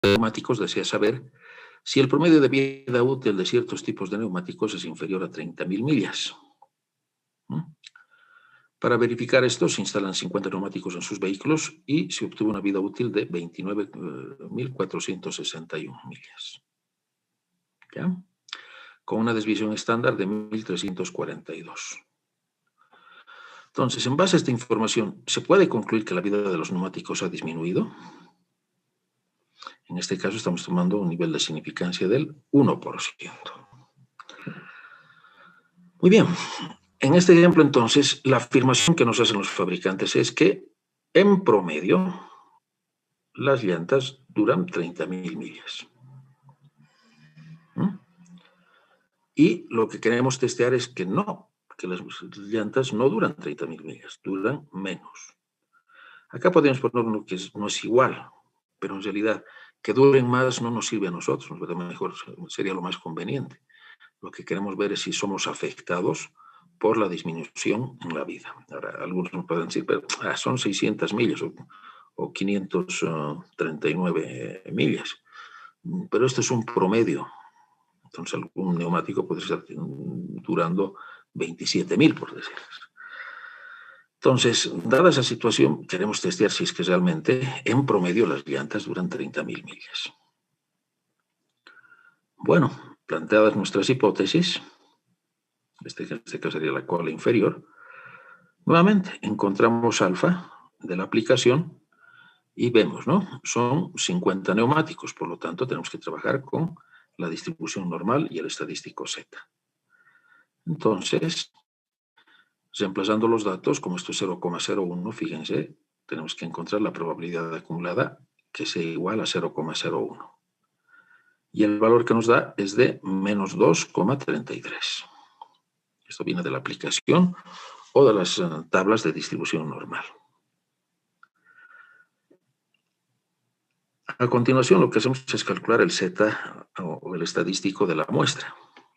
neumáticos desea saber si el promedio de vida útil de ciertos tipos de neumáticos es inferior a 30.000 millas. Para verificar esto, se instalan 50 neumáticos en sus vehículos y se obtuvo una vida útil de 29.461 millas. ¿Ya? Con una desviación estándar de 1.342. Entonces, en base a esta información, ¿se puede concluir que la vida de los neumáticos ha disminuido? En este caso estamos tomando un nivel de significancia del 1%. Muy bien. En este ejemplo, entonces, la afirmación que nos hacen los fabricantes es que, en promedio, las llantas duran 30.000 millas. Y lo que queremos testear es que no, que las llantas no duran 30.000 millas, duran menos. Acá podemos poner uno que no es igual, pero en realidad que duren más no nos sirve a nosotros, mejor sería lo más conveniente. Lo que queremos ver es si somos afectados por la disminución en la vida. Ahora, algunos nos pueden decir, pero son 600 millas o 539 millas, pero esto es un promedio. Entonces, algún neumático puede estar durando 27.000, por decirles. Entonces, dada esa situación, queremos testear si es que realmente, en promedio, las llantas duran 30.000 millas. Bueno, planteadas nuestras hipótesis, este caso sería la cola inferior, nuevamente encontramos alfa de la aplicación y vemos, ¿no? Son 50 neumáticos, por lo tanto, tenemos que trabajar con la distribución normal y el estadístico Z. Entonces, reemplazando los datos, como esto es 0,01, fíjense, tenemos que encontrar la probabilidad acumulada que sea igual a 0,01. Y el valor que nos da es de menos 2,33. Esto viene de la aplicación o de las tablas de distribución normal. A continuación, lo que hacemos es calcular el Z o el estadístico de la muestra.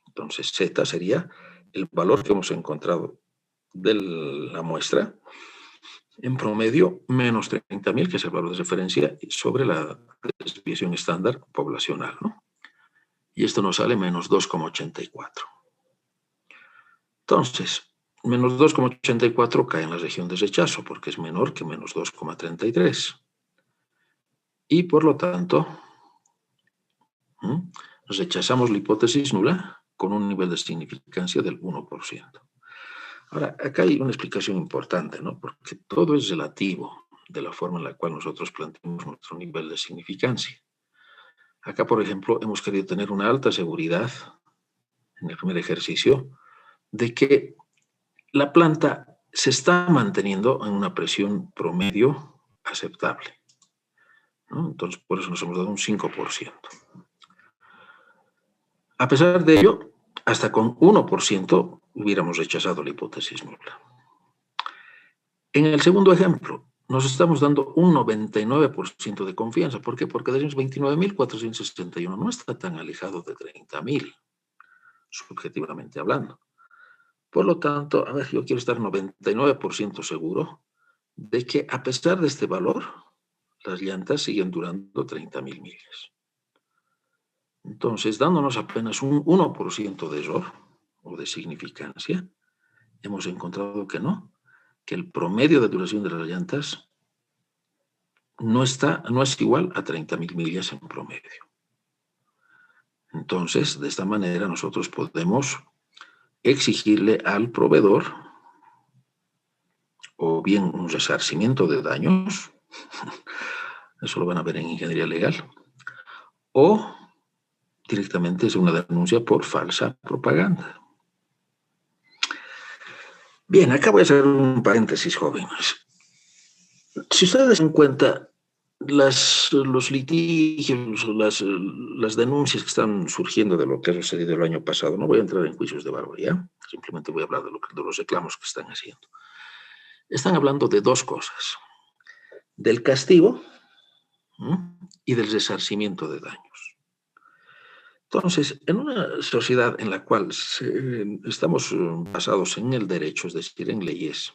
Entonces, Z sería el valor que hemos encontrado de la muestra, en promedio, menos 30.000, que es el valor de referencia, sobre la desviación estándar poblacional, ¿no? Y esto nos sale menos 2,84. Entonces, menos 2,84 cae en la región de rechazo, porque es menor que menos 2,33. Y por lo tanto, rechazamos la hipótesis nula con un nivel de significancia del 1%. Ahora, acá hay una explicación importante, ¿no? Porque todo es relativo de la forma en la cual nosotros planteamos nuestro nivel de significancia. Acá, por ejemplo, hemos querido tener una alta seguridad en el primer ejercicio de que la planta se está manteniendo en una presión promedio aceptable, ¿no? Entonces, por eso nos hemos dado un 5%. A pesar de ello, hasta con 1% hubiéramos rechazado la hipótesis nula. En el segundo ejemplo, nos estamos dando un 99% de confianza. ¿Por qué? Porque decimos 29.461 no está tan alejado de 30.000, subjetivamente hablando. Por lo tanto, a ver, yo quiero estar 99% seguro de que a pesar de este valor, las llantas siguen durando 30.000 millas. Entonces, dándonos apenas un 1% de error o de significancia, hemos encontrado que no, que el promedio de duración de las llantas no es igual a 30.000 millas en promedio. Entonces, de esta manera nosotros podemos exigirle al proveedor o bien un resarcimiento de daños, eso lo van a ver en ingeniería legal, o directamente es una denuncia por falsa propaganda. Bien, acá voy a hacer un paréntesis, jóvenes. Si ustedes se dan cuenta, los litigios, las denuncias que están surgiendo de lo que ha sucedido el año pasado, no voy a entrar en juicios de valor, ¿ya? Simplemente voy a hablar de los reclamos que están haciendo. Están hablando de dos cosas: del castigo y del resarcimiento de daños. Entonces, en una sociedad en la cual estamos basados en el derecho, es decir, en leyes,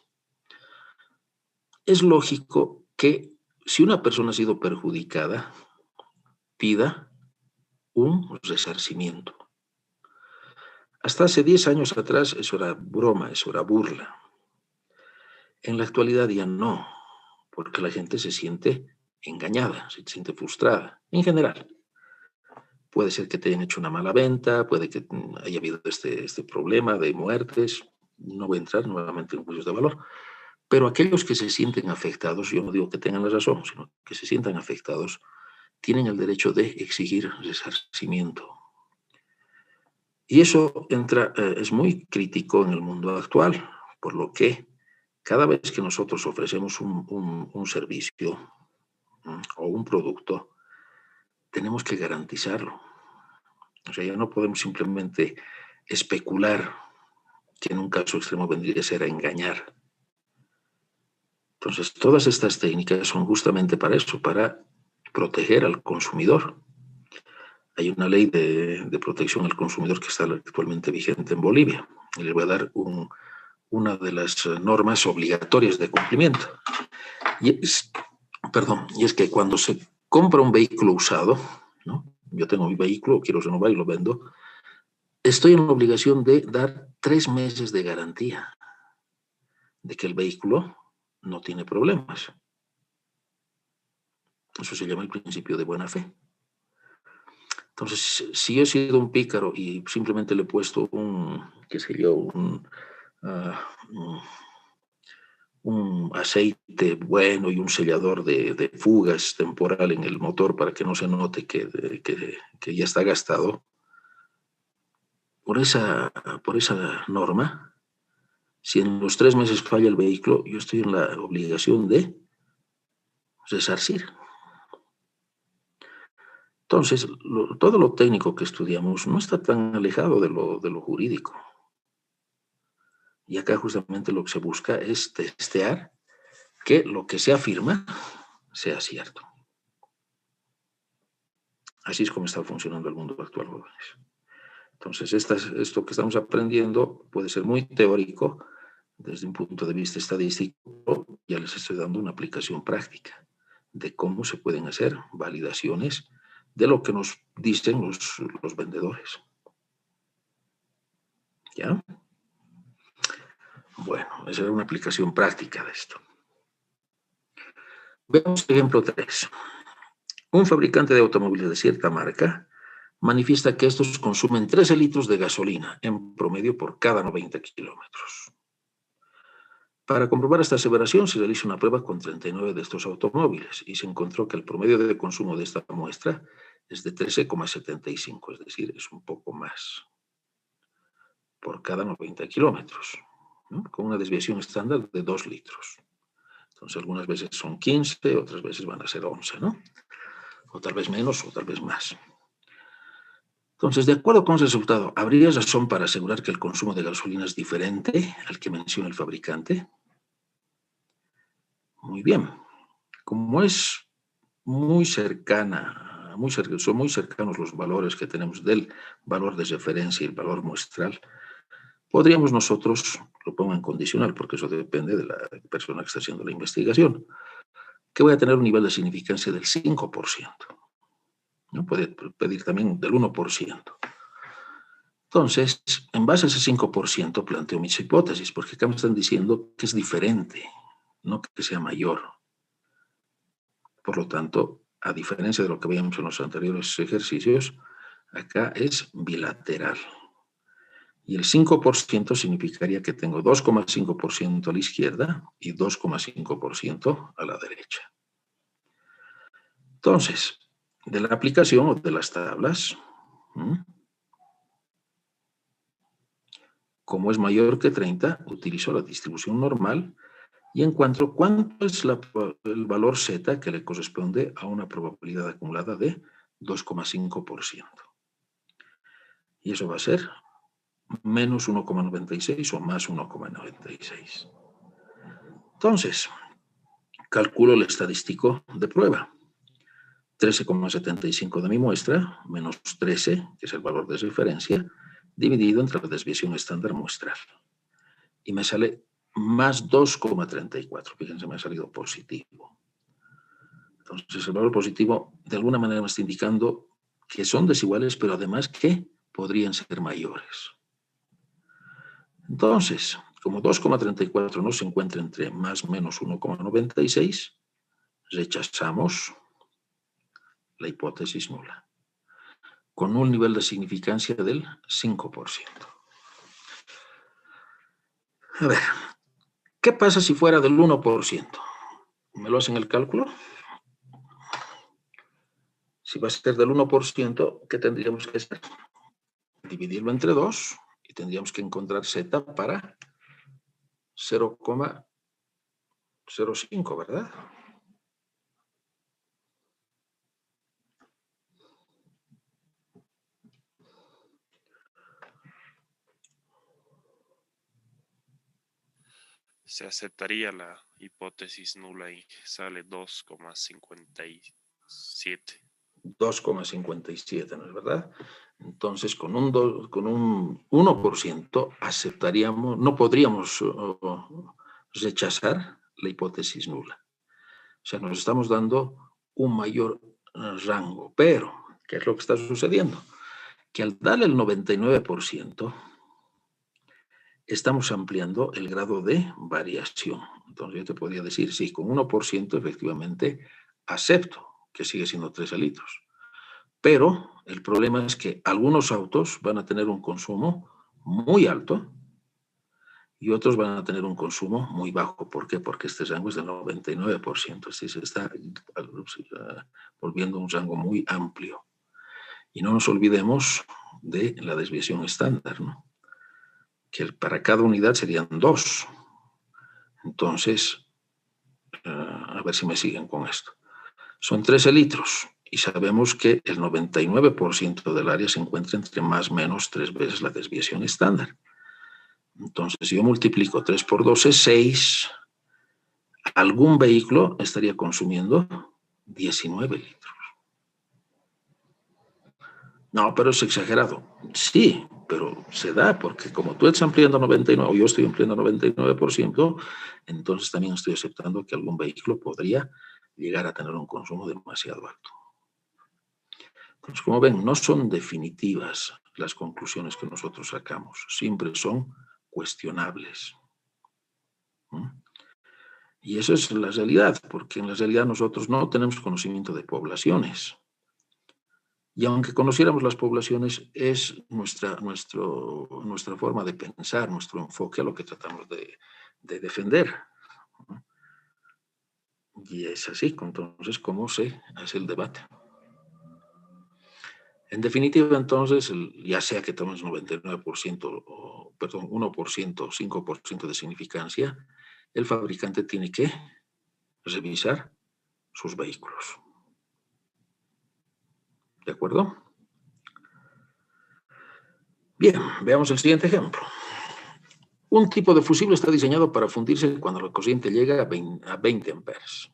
es lógico que si una persona ha sido perjudicada, pida un resarcimiento. Hasta hace 10 años atrás eso era broma, eso era burla. En la actualidad ya no, porque la gente se siente engañada, se siente frustrada, en general. Puede ser que te hayan hecho una mala venta, puede que haya habido este problema de muertes, no voy a entrar nuevamente en juicios de valor, pero aquellos que se sienten afectados, yo no digo que tengan la razón, sino que se sientan afectados, tienen el derecho de exigir resarcimiento. Y eso es muy crítico en el mundo actual, por lo que cada vez que nosotros ofrecemos un servicio o un producto, tenemos que garantizarlo. O sea, ya no podemos simplemente especular, que en un caso extremo vendría a ser a engañar. Entonces, todas estas técnicas son justamente para eso, para proteger al consumidor. Hay una ley de protección al consumidor que está actualmente vigente en Bolivia. Y les voy a dar una de las normas obligatorias de cumplimiento. Y es que cuando se compra un vehículo usado, ¿no? Yo tengo mi vehículo, quiero renovar y lo vendo, estoy en la obligación de dar 3 meses de garantía de que el vehículo no tiene problemas. Eso se llama el principio de buena fe. Entonces, si yo he sido un pícaro y simplemente le he puesto un aceite bueno y un sellador de fugas temporal en el motor para que no se note que ya está gastado, por esa norma, si en los 3 meses falla el vehículo, yo estoy en la obligación de resarcir. Entonces, todo lo técnico que estudiamos no está tan alejado de lo jurídico. Y acá justamente lo que se busca es testear que lo que se afirma sea cierto. Así es como está funcionando el mundo actual, jóvenes. Entonces, esto que estamos aprendiendo puede ser muy teórico desde un punto de vista estadístico. Ya les estoy dando una aplicación práctica de cómo se pueden hacer validaciones de lo que nos dicen los vendedores. ¿Ya? Bueno, esa era una aplicación práctica de esto. Veamos ejemplo 3. Un fabricante de automóviles de cierta marca manifiesta que estos consumen 13 litros de gasolina en promedio por cada 90 kilómetros. Para comprobar esta aseveración se realiza una prueba con 39 de estos automóviles y se encontró que el promedio de consumo de esta muestra es de 13,75, es decir, es un poco más por cada 90 kilómetros, ¿no? Con una desviación estándar de 2 litros. Entonces, algunas veces son 15, otras veces van a ser 11, ¿no? O tal vez menos, o tal vez más. Entonces, de acuerdo con ese resultado, ¿habría razón para asegurar que el consumo de gasolina es diferente al que menciona el fabricante? Muy bien. Como es son muy cercanos los valores que tenemos del valor de referencia y el valor muestral, podríamos nosotros, lo pongo en condicional porque eso depende de la persona que está haciendo la investigación, que voy a tener un nivel de significancia del 5%. ¿No? Puede pedir también del 1%. Entonces, en base a ese 5%, planteo mis hipótesis, porque acá me están diciendo que es diferente, no que sea mayor. Por lo tanto, a diferencia de lo que veíamos en los anteriores ejercicios, acá es bilateral. Y el 5% significaría que tengo 2,5% a la izquierda y 2,5% a la derecha. Entonces, de la aplicación o de las tablas, como es mayor que 30, utilizo la distribución normal y encuentro cuánto es el valor Z que le corresponde a una probabilidad acumulada de 2,5%. Y eso va a ser menos 1,96 o más 1,96. Entonces, calculo el estadístico de prueba. 13,75 de mi muestra, menos 13, que es el valor de referencia, dividido entre la desviación estándar muestral. Y me sale más 2,34. Fíjense, me ha salido positivo. Entonces, el valor positivo de alguna manera me está indicando que son desiguales, pero además que podrían ser mayores. Entonces, como 2,34 no se encuentra entre más o menos 1,96, rechazamos la hipótesis nula, con un nivel de significancia del 5%. A ver, ¿qué pasa si fuera del 1%? ¿Me lo hacen el cálculo? Si va a ser del 1%, ¿qué tendríamos que hacer? Dividirlo entre 2 y tendríamos que encontrar z para 0,05, ¿verdad? Se aceptaría la hipótesis nula y sale 2,57. 2,57, ¿no es verdad? Entonces, con un 1% aceptaríamos, no podríamos rechazar la hipótesis nula. O sea, nos estamos dando un mayor rango, pero, ¿qué es lo que está sucediendo? Que al darle el 99%, estamos ampliando el grado de variación. Entonces yo te podría decir, sí, con 1% efectivamente acepto que sigue siendo 13 litros. Pero el problema es que algunos autos van a tener un consumo muy alto y otros van a tener un consumo muy bajo. ¿Por qué? Porque este rango es del 99%. Así se está volviendo un rango muy amplio. Y no nos olvidemos de la desviación estándar, ¿no? Que para cada unidad serían 2. Entonces, a ver si me siguen con esto. Son 13 litros y sabemos que el 99% del área se encuentra entre más o menos 3 veces la desviación estándar. Entonces, si yo multiplico 3 por 12, 6, algún vehículo estaría consumiendo 19 litros. No, pero es exagerado. Sí, pero se da porque como tú estás ampliando 99 o yo estoy ampliando 99%, entonces también estoy aceptando que algún vehículo podría llegar a tener un consumo demasiado alto. Entonces, como ven, no son definitivas las conclusiones que nosotros sacamos, siempre son cuestionables. Y esa es la realidad, porque en la realidad nosotros no tenemos conocimiento de poblaciones. Y aunque conociéramos las poblaciones, es nuestra forma de pensar, nuestro enfoque a lo que tratamos de defender. Y es así, entonces, cómo se hace el debate. En definitiva, entonces, ya sea que tomemos 99%, perdón, 1%, 5% de significancia, el fabricante tiene que revisar sus vehículos. ¿De acuerdo? Bien, veamos el siguiente ejemplo. Un tipo de fusible está diseñado para fundirse cuando la corriente llega a 20 amperes.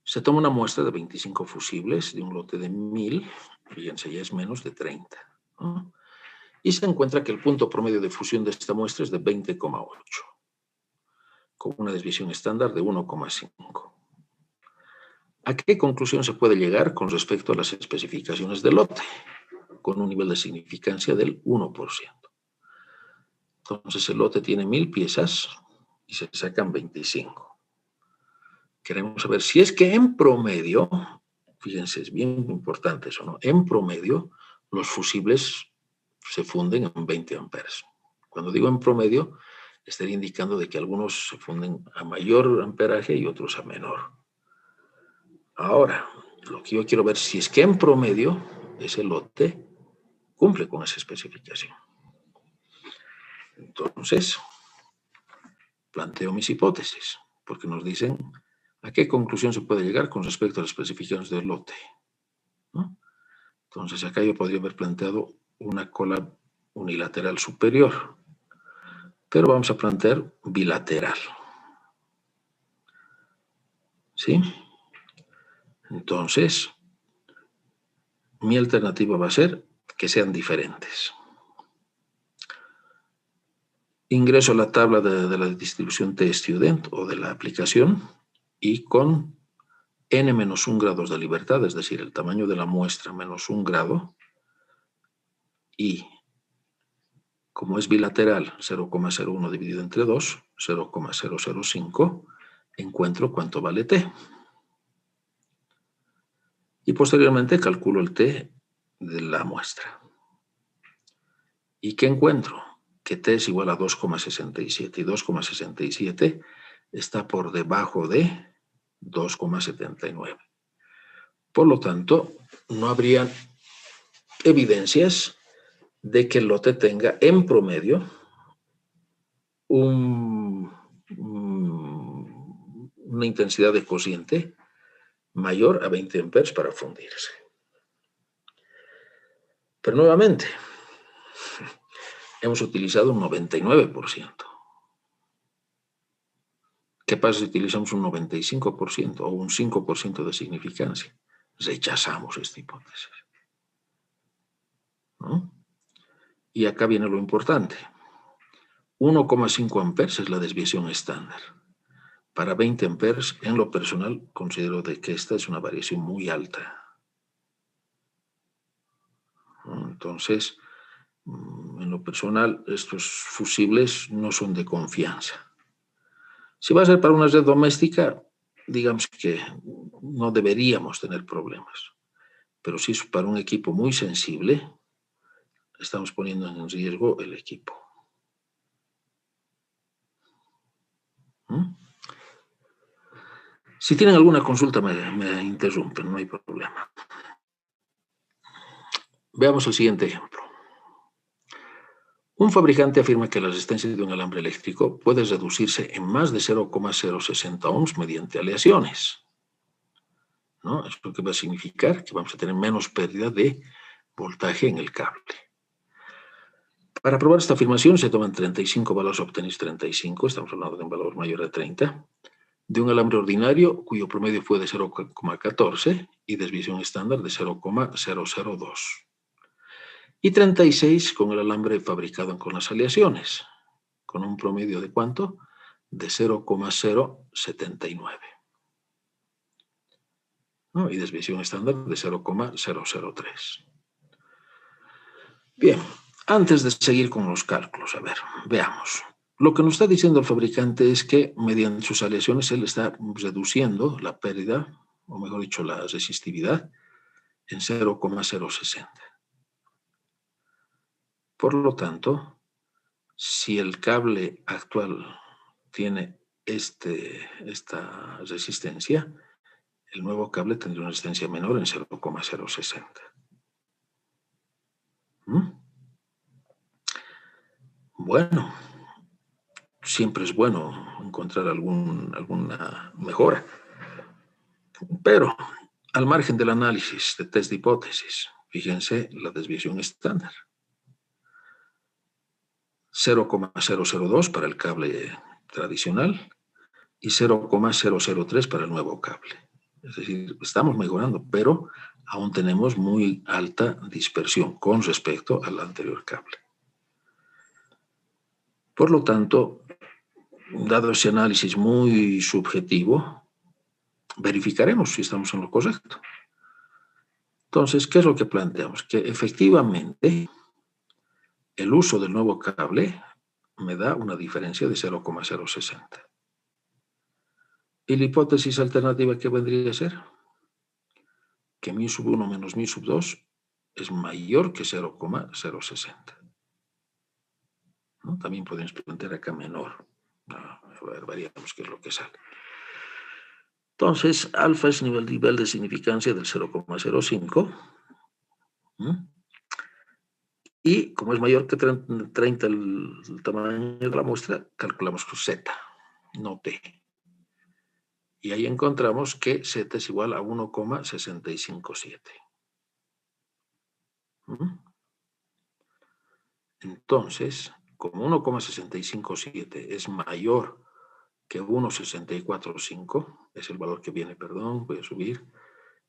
Se toma una muestra de 25 fusibles de un lote de 1000, fíjense, ya es menos de 30, ¿no? Y se encuentra que el punto promedio de fusión de esta muestra es de 20,8, con una desviación estándar de 1,5. ¿A qué conclusión se puede llegar con respecto a las especificaciones del lote? Con un nivel de significancia del 1%. Entonces el lote tiene 1000 piezas y se sacan 25. Queremos saber si es que en promedio, fíjense, es bien importante eso, ¿no? En promedio, los fusibles se funden en 20 amperes. Cuando digo en promedio, estaría indicando de que algunos se funden a mayor amperaje y otros a menor. Ahora, lo que yo quiero ver si es que en promedio ese lote cumple con esa especificación. Entonces, planteo mis hipótesis, porque nos dicen a qué conclusión se puede llegar con respecto a las especificaciones del lote, ¿no? Entonces, acá yo podría haber planteado una cola unilateral superior, pero vamos a plantear bilateral. ¿Sí? Entonces, mi alternativa va a ser que sean diferentes. Ingreso a la tabla de la distribución T-Student o de la aplicación y con n menos 1 grados de libertad, es decir, el tamaño de la muestra menos 1 grado, y como es bilateral, 0,01 dividido entre 2, 0,005, encuentro cuánto vale t. Y posteriormente calculo el t de la muestra. ¿Y qué encuentro? Que t es igual a 2,67. Y 2,67 está por debajo de 2,79. Por lo tanto, no habría evidencias de que el lote tenga en promedio una intensidad de cociente mayor a 20 amperes para fundirse. Pero nuevamente, hemos utilizado un 99%. ¿Qué pasa si utilizamos un 95% o un 5% de significancia? Rechazamos esta hipótesis, ¿no? Y acá viene lo importante. 1,5 amperes es la desviación estándar. Para 20 amperes, en lo personal, considero de que esta es una variación muy alta. Entonces, en lo personal, estos fusibles no son de confianza. Si va a ser para una red doméstica, digamos que no deberíamos tener problemas. Pero si es para un equipo muy sensible, estamos poniendo en riesgo el equipo. Si tienen alguna consulta, me interrumpen, no hay problema. Veamos el siguiente ejemplo. Un fabricante afirma que la resistencia de un alambre eléctrico puede reducirse en más de 0,060 ohms mediante aleaciones, ¿no? Esto que va a significar que vamos a tener menos pérdida de voltaje en el cable. Para probar esta afirmación se toman 35 valores obtenidos 35, estamos hablando de un valor mayor a 30, de un alambre ordinario cuyo promedio fue de 0,14 y desviación estándar de 0,002. Y 36 con el alambre fabricado con las aleaciones, con un promedio de ¿cuánto? De 0,079. ¿No? Y desviación estándar de 0,003. Bien, antes de seguir con los cálculos, a ver, veamos. Lo que nos está diciendo el fabricante es que mediante sus aleaciones él está reduciendo la pérdida, o mejor dicho, la resistividad, en 0,060. Por lo tanto, si el cable actual tiene esta resistencia, el nuevo cable tendría una resistencia menor en 0,060. Bueno, siempre es bueno encontrar alguna mejora. Pero, al margen del análisis de test de hipótesis, fíjense la desviación estándar. 0,002 para el cable tradicional y 0,003 para el nuevo cable. Es decir, estamos mejorando, pero aún tenemos muy alta dispersión con respecto al anterior cable. Por lo tanto, dado ese análisis muy subjetivo, verificaremos si estamos en lo correcto. Entonces, ¿qué es lo que planteamos? Que efectivamente el uso del nuevo cable me da una diferencia de 0,060. ¿Y la hipótesis alternativa qué vendría a ser? Que mi sub 1 menos mi sub 2 es mayor que 0,060. ¿No? También podemos plantear acá menor. A ver, veríamos qué es lo que sale. Entonces, alfa es nivel de significancia del 0,05. Y como es mayor que 30 el tamaño de la muestra, calculamos su Z, no T. Y ahí encontramos que Z es igual a 1,657. Entonces, como 1,657 es mayor que 1,645, es el valor que viene, perdón, voy a subir,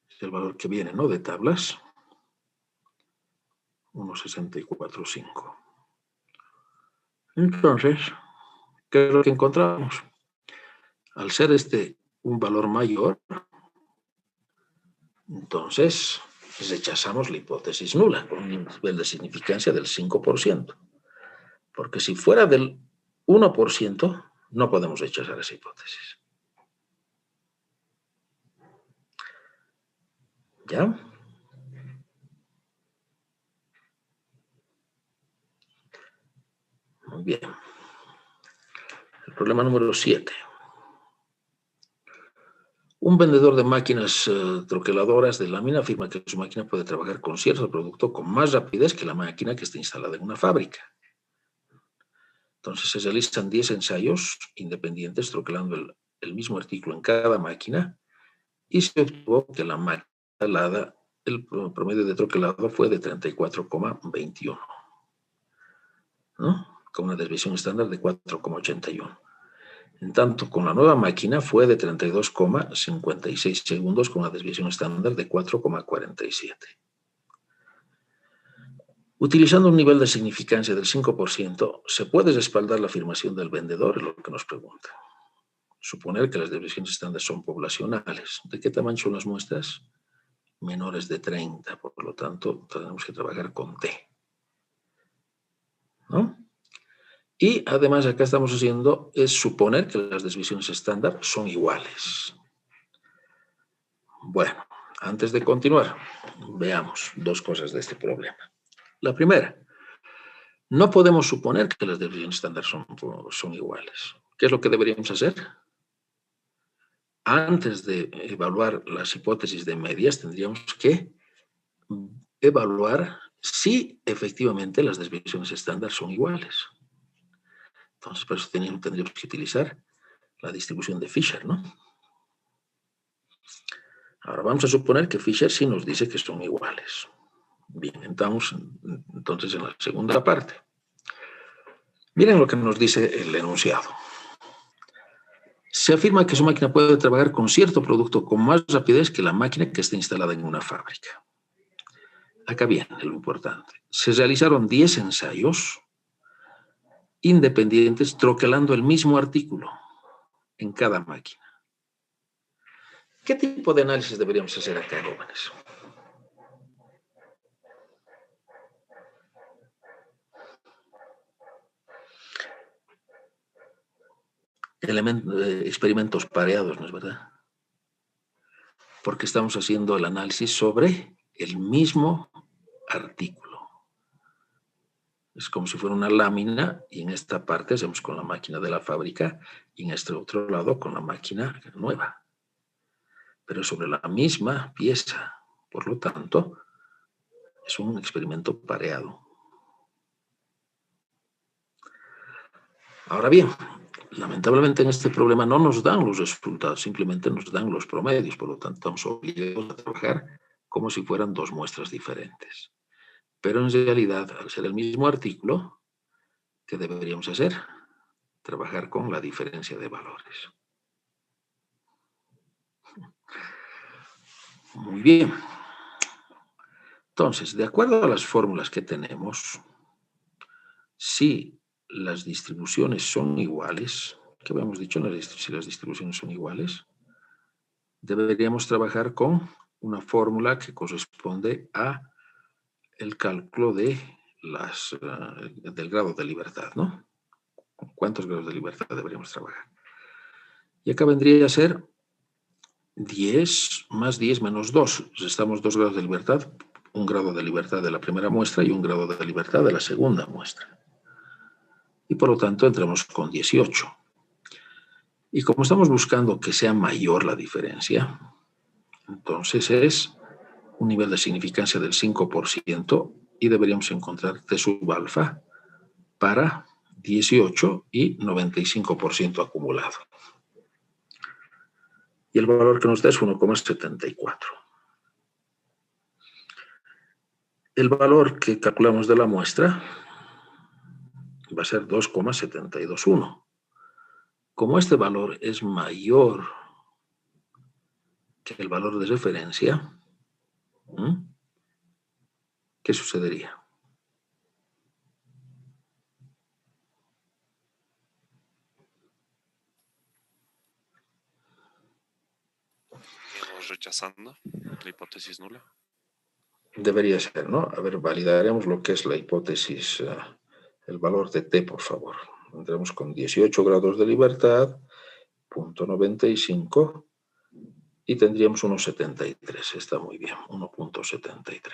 es el valor que viene, ¿no? De tablas, 1,645. Entonces, ¿qué es lo que encontramos? Al ser un valor mayor, Entonces, rechazamos la hipótesis nula con un nivel de significancia del 5%. Porque si fuera del 1%, no podemos rechazar esa hipótesis. ¿Ya? Muy bien. El problema número 7. Un vendedor de máquinas troqueladoras de lámina afirma que su máquina puede trabajar con cierto producto con más rapidez que la máquina que está instalada en una fábrica. Entonces se realizan 10 ensayos independientes troquelando el mismo artículo en cada máquina y se obtuvo que la máquina instalada, el promedio de troquelado fue de 34,21, ¿no? Con una desviación estándar de 4,81. En tanto, con la nueva máquina fue de 32,56 segundos con una desviación estándar de 4,47. Utilizando un nivel de significancia del 5%, ¿se puede respaldar la afirmación del vendedor? Es lo que nos pregunta. Suponer que las desviaciones estándar son poblacionales. ¿De qué tamaño son las muestras? Menores de 30, por lo tanto, tenemos que trabajar con T, ¿no? Y además acá estamos haciendo es suponer que las desviaciones estándar son iguales. Bueno, antes de continuar, veamos dos cosas de este problema. La primera, no podemos suponer que las desviaciones estándar son iguales. ¿Qué es lo que deberíamos hacer? Antes de evaluar las hipótesis de medias, tendríamos que evaluar si efectivamente las desviaciones estándar son iguales. Entonces, por eso tendríamos que utilizar la distribución de Fisher, ¿no? Ahora vamos a suponer que Fisher sí nos dice que son iguales. Bien, entramos entonces en la segunda parte. Miren lo que nos dice el enunciado. Se afirma que su máquina puede trabajar con cierto producto con más rapidez que la máquina que está instalada en una fábrica. Acá viene lo importante. Se realizaron 10 ensayos independientes troquelando el mismo artículo en cada máquina. ¿Qué tipo de análisis deberíamos hacer acá, jóvenes? Experimentos pareados, ¿no es verdad? Porque estamos haciendo el análisis sobre el mismo artículo. Es como si fuera una lámina y en esta parte hacemos con la máquina de la fábrica y en este otro lado con la máquina nueva. Pero sobre la misma pieza. Por lo tanto, es un experimento pareado. Ahora bien, lamentablemente en este problema no nos dan los resultados, simplemente nos dan los promedios, por lo tanto estamos obligados a trabajar como si fueran dos muestras diferentes. Pero en realidad, al ser el mismo artículo, ¿qué deberíamos hacer? Trabajar con la diferencia de valores. Muy bien. Entonces, de acuerdo a las fórmulas que tenemos, si las distribuciones son iguales, ¿qué habíamos dicho? Si las distribuciones son iguales, deberíamos trabajar con una fórmula que corresponde a el cálculo de del grado de libertad, ¿no? ¿Cuántos grados de libertad deberíamos trabajar? Y acá vendría a ser 10 más 10 menos 2. Restamos 2 grados de libertad, un grado de libertad de la primera muestra y un grado de libertad de la segunda muestra. Y por lo tanto entramos con 18. Y como estamos buscando que sea mayor la diferencia, entonces es un nivel de significancia del 5% y deberíamos encontrar T sub alfa para 18 y 95% acumulado. Y el valor que nos da es 1,74. El valor que calculamos de la muestra va a ser 2,721. Como este valor es mayor que el valor de referencia, ¿qué sucedería? estaríamos rechazando la hipótesis nula. Debería ser, ¿no? A ver, validaremos lo que es la hipótesis, el valor de t, por favor. Entramos con 18 grados de libertad, 0.95, y tendríamos 1,73. Está muy bien, 1,73.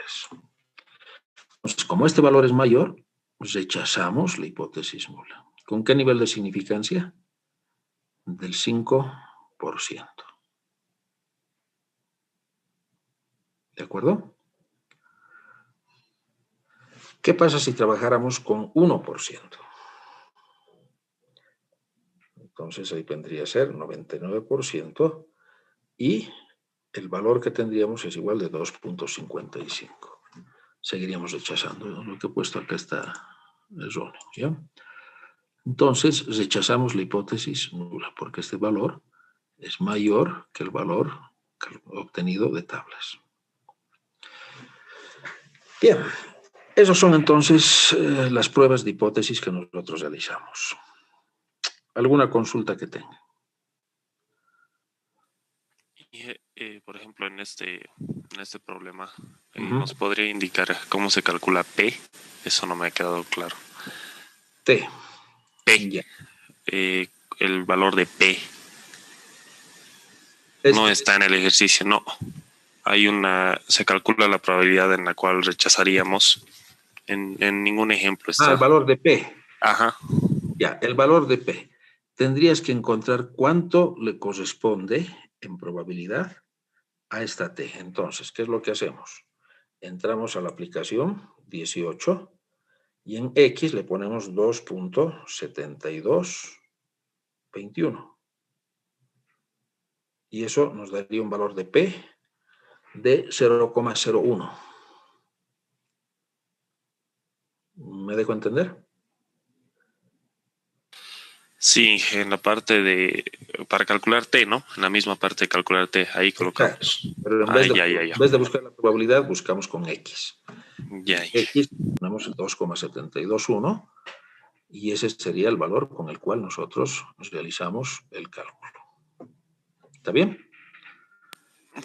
Entonces, como este valor es mayor, rechazamos la hipótesis nula. ¿Con qué nivel de significancia? Del 5%. ¿De acuerdo? ¿Qué pasa si trabajáramos con 1%? Entonces ahí vendría a ser 99% y el valor que tendríamos es igual de 2,55. Seguiríamos rechazando. Lo que he puesto acá está erróneo, ¿ya? Entonces rechazamos la hipótesis nula porque este valor es mayor que el valor obtenido de tablas. Bien, esas son entonces las pruebas de hipótesis que nosotros realizamos. ¿Alguna consulta que tenga? Y, por ejemplo, en este problema, ¿nos podría indicar cómo se calcula P? Eso no me ha quedado claro. T. P. Ya. El valor de P. No está en el ejercicio, no. Se calcula la probabilidad en la cual rechazaríamos. En ningún ejemplo está. El valor de P. Ajá. Ya, el valor de P. Tendrías que encontrar cuánto le corresponde en probabilidad a esta T. Entonces, ¿qué es lo que hacemos? Entramos a la aplicación 18 y en X le ponemos 2.7221. Y eso nos daría un valor de P de 0,01. ¿Me dejo entender? Sí, en la parte para calcular T, ¿no? En la misma parte de calcular T, ahí colocamos. Exacto. Pero en vez de buscar la probabilidad, buscamos con X. Ya. X ponemos el 2,721 y ese sería el valor con el cual nosotros realizamos el cálculo. ¿Está bien?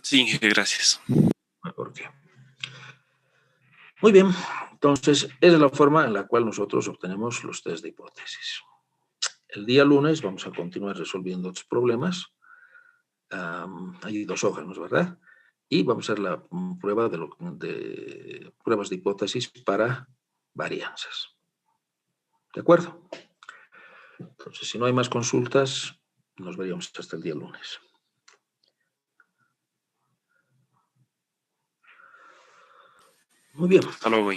Sí, gracias. ¿Por qué? Muy bien. Entonces, esa es la forma en la cual nosotros obtenemos los test de hipótesis. El día lunes vamos a continuar resolviendo otros problemas. Hay 2 hojas, ¿no es verdad? Y vamos a hacer la prueba de pruebas de hipótesis para varianzas. ¿De acuerdo? Entonces, si no hay más consultas, nos veríamos hasta el día lunes. Muy bien. Hasta luego.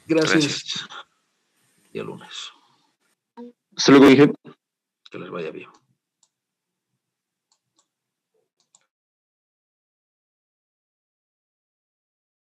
Gracias. Día lunes. Hasta luego, dije. Que les vaya bien.